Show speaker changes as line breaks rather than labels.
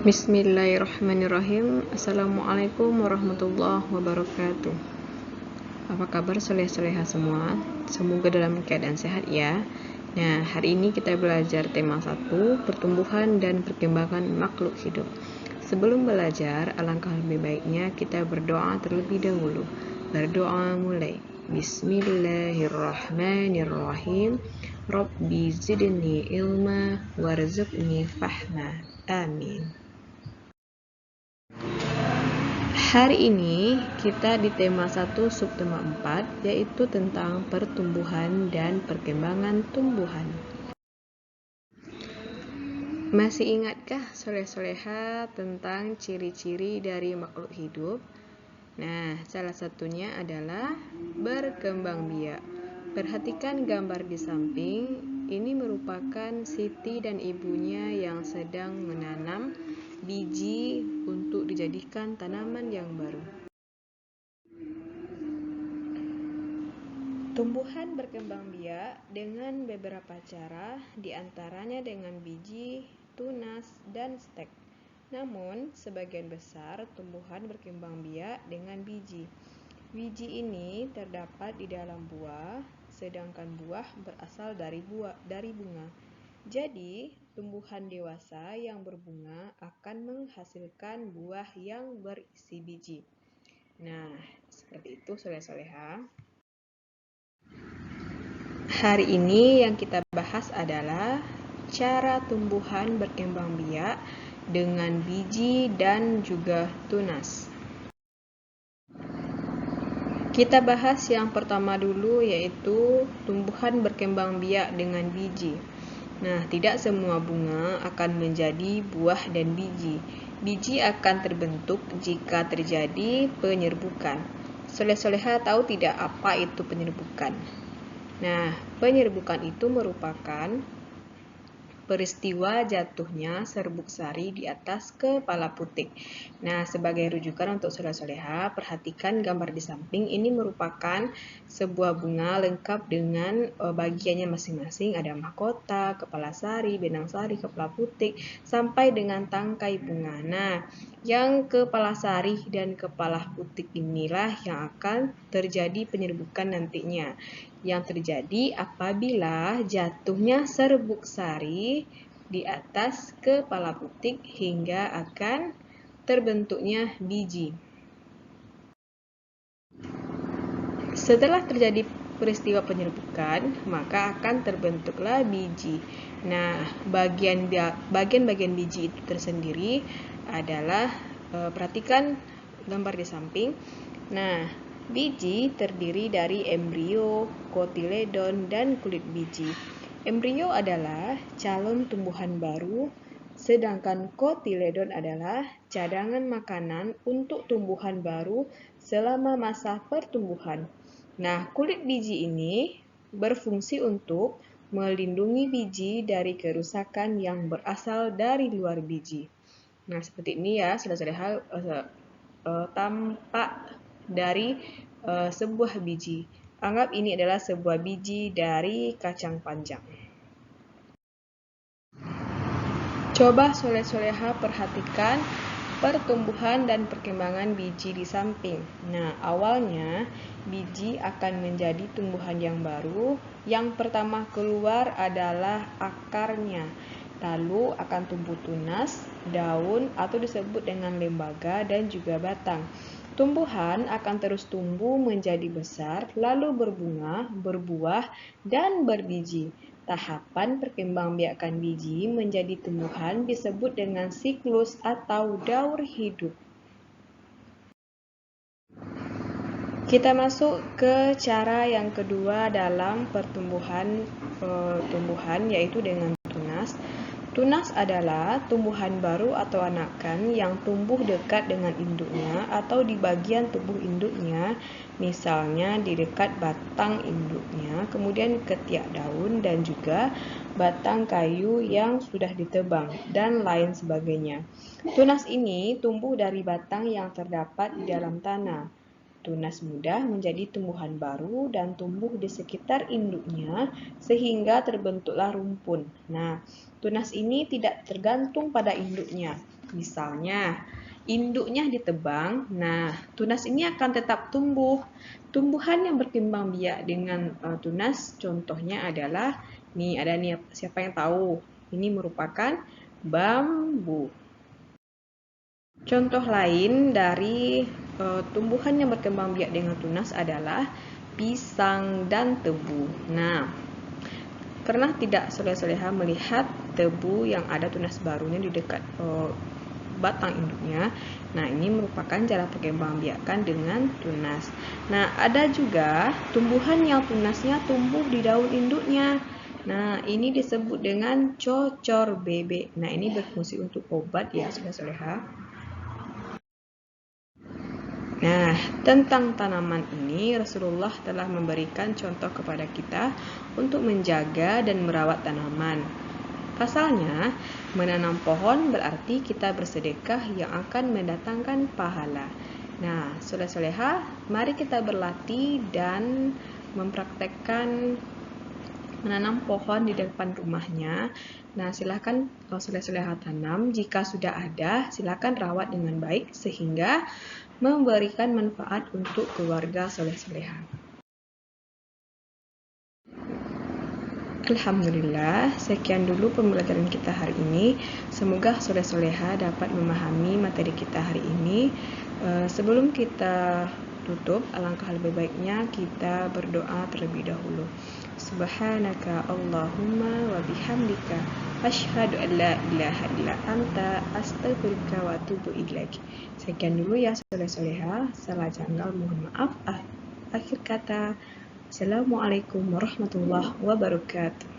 Bismillahirrahmanirrahim. Assalamualaikum warahmatullahi wabarakatuh. Apa kabar soleh-soleha semua? Semoga dalam keadaan sehat ya. Nah, hari ini kita belajar tema 1, pertumbuhan dan perkembangan makhluk hidup. Sebelum belajar, alangkah lebih baiknya kita berdoa terlebih dahulu. Berdoa mulai. Bismillahirrahmanirrahim. Rabbi zidni ilma warzuqni fahma. Amin. Hari ini kita di tema 1 subtema 4, yaitu tentang pertumbuhan dan perkembangan tumbuhan. Masih ingatkah soleh-soleha tentang ciri-ciri dari makhluk hidup? Nah, salah satunya adalah berkembang biak. Perhatikan gambar di samping. Ini merupakan Siti dan ibunya yang sedang menanam biji untuk dijadikan tanaman yang baru. Tumbuhan berkembang biak dengan beberapa cara, diantaranya dengan biji, tunas, dan stek. Namun, sebagian besar tumbuhan berkembang biak dengan biji. Biji ini terdapat di dalam buah, sedangkan buah berasal dari bunga. Jadi, tumbuhan dewasa yang berbunga akan menghasilkan buah yang berisi biji. Nah, seperti itu soleh-soleha. Hari ini yang kita bahas adalah cara tumbuhan berkembang biak dengan biji dan juga tunas. Kita bahas yang pertama dulu, yaitu tumbuhan berkembang biak dengan biji. Nah, tidak semua bunga akan menjadi buah dan biji. Biji akan terbentuk jika terjadi penyerbukan. Soleh-soleha tahu tidak apa itu penyerbukan? Nah, penyerbukan itu merupakan peristiwa jatuhnya serbuk sari di atas kepala putik. Nah, sebagai rujukan untuk soleh-soleha, perhatikan gambar di samping. Ini merupakan sebuah bunga lengkap dengan bagiannya masing-masing. Ada mahkota, kepala sari, benang sari, kepala putik, sampai dengan tangkai bunga. Nah, yang kepala sari dan kepala putik inilah yang akan terjadi penyerbukan nantinya. Yang terjadi apabila jatuhnya serbuk sari di atas kepala putik hingga akan terbentuknya biji. Setelah terjadi peristiwa penyerbukan, maka akan terbentuklah biji. Nah, bagian-bagian biji itu tersendiri adalah, perhatikan gambar di samping. Nah, biji terdiri dari embrio, kotiledon, dan kulit biji. Embrio adalah calon tumbuhan baru, sedangkan kotiledon adalah cadangan makanan untuk tumbuhan baru selama masa pertumbuhan. Nah, kulit biji ini berfungsi untuk melindungi biji dari kerusakan yang berasal dari luar biji. Nah, seperti ini ya, sudah tampak dari sebuah biji. Anggap ini adalah sebuah biji dari kacang panjang. Coba soleh-soleha perhatikan pertumbuhan dan perkembangan biji di samping. Nah, awalnya biji akan menjadi tumbuhan yang baru. Yang pertama keluar adalah akarnya. Lalu akan tumbuh tunas, daun atau disebut dengan lembaga, dan juga batang. Tumbuhan akan terus tumbuh menjadi besar, lalu berbunga, berbuah, dan berbiji. Tahapan perkembangbiakan biji menjadi tumbuhan disebut dengan siklus atau daur hidup. Kita masuk ke cara yang kedua dalam pertumbuhan yaitu dengan tunas. Tunas adalah tumbuhan baru atau anakan yang tumbuh dekat dengan induknya atau di bagian tubuh induknya, misalnya di dekat batang induknya, kemudian ketiak daun dan juga batang kayu yang sudah ditebang, dan lain sebagainya. Tunas ini tumbuh dari batang yang terdapat di dalam tanah. Tunas muda menjadi tumbuhan baru dan tumbuh di sekitar induknya sehingga terbentuklah rumpun. Nah, tunas ini tidak tergantung pada induknya. Misalnya, induknya ditebang, nah tunas ini akan tetap tumbuh. Tumbuhan yang berkembang biak dengan tunas, contohnya adalah, nih ada nih, siapa yang tahu? Ini merupakan bambu. Contoh lain dari tumbuhan yang berkembang biak dengan tunas adalah pisang dan tebu. Nah, pernah tidak soleh-soleha melihat tebu yang ada tunas barunya di dekat batang induknya? Nah, ini merupakan cara perkembangbiakan dengan tunas. Nah, ada juga tumbuhan yang tunasnya tumbuh di daun induknya. Nah, ini disebut dengan cocor bebek. Nah, ini berfungsi untuk obat ya, soleh-soleha. Nah, tentang tanaman ini Rasulullah telah memberikan contoh kepada kita untuk menjaga dan merawat tanaman. Pasalnya, menanam pohon berarti kita bersedekah yang akan mendatangkan pahala. Nah, soleh-soleha, mari kita berlatih dan mempraktekkan menanam pohon di depan rumahnya. Nah, silakan soleh-soleha tanam. Jika sudah ada, silakan rawat dengan baik sehingga memberikan manfaat untuk keluarga soleh-soleha. Alhamdulillah, sekian dulu pembelajaran kita hari ini. Semoga soleh-soleha dapat memahami materi kita hari ini. Sebelum kita tutup, alangkah lebih baiknya kita berdoa terlebih dahulu. Subhanaka Allahumma wa bihamdika asyhadu an la ilaha illa anta astaghfiruka wa atubu ilaik. Sekian dulu ya soleh-soleha, salah janggal mohon maaf. Akhir kata, Assalamualaikum warahmatullahi wabarakatuh.